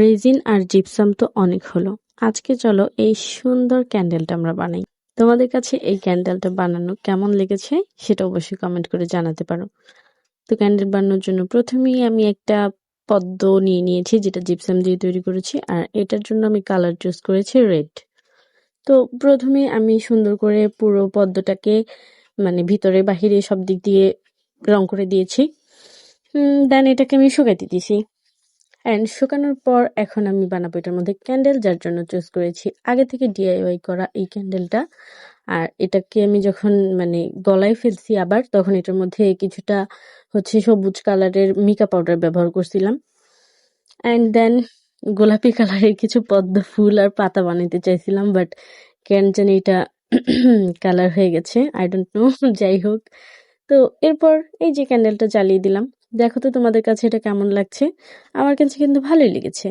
Raisin আর gypsum তো অনেক হলো। আজকে চলো এই সুন্দর ক্যান্ডেলটা আমরা বানাই। তোমাদের কাছে এই ক্যান্ডেলটা বানানো কেমন লেগেছে সেটা অবশ্যই কমেন্ট করে জানাতে পারো। তো ক্যান্ডেল বানানোর জন্য প্রথমেই আমি একটা পদ্ম নিয়ে নিয়েছি, যেটা জিপসাম দিয়ে তৈরি করেছি, আর এটার জন্য আমি কালার চুজ করেছি রেড। তো প্রথমে আমি সুন্দর করে পুরো পদ্মটাকে মানে ভিতরে বাহিরে সব দিক দিয়ে রং করে দিয়েছি। দেন এটাকে আমি শুকাতে দিয়েছি। অ্যান্ড শুকানোর পর এখন আমি বানাবো এটার মধ্যে ক্যান্ডেল, যার জন্য চুজ করেছি আগে থেকে ডিআইওয়াই করা এই ক্যান্ডেলটা। আর এটাকে আমি যখন মানে গলায় ফেলছি আবার, তখন এটার মধ্যে কিছুটা সবুজ কালারের মিকা পাউডার ব্যবহার করছিলাম। অ্যান্ড দেন গোলাপি কালারের কিছু পদ্ম ফুল আর পাতা বানাইতে চাইছিলাম, বাট কেন জানি এটা কালার হয়ে গেছে, আই ডোন্ট নো। যাই হোক, তো এরপর এই যে ক্যান্ডেলটা জ্বালিয়ে দিলাম। দেখো তো তোমাদের কাছে এটা কেমন লাগছে। আমার কাছে কিন্তু ভালোই লেগেছে।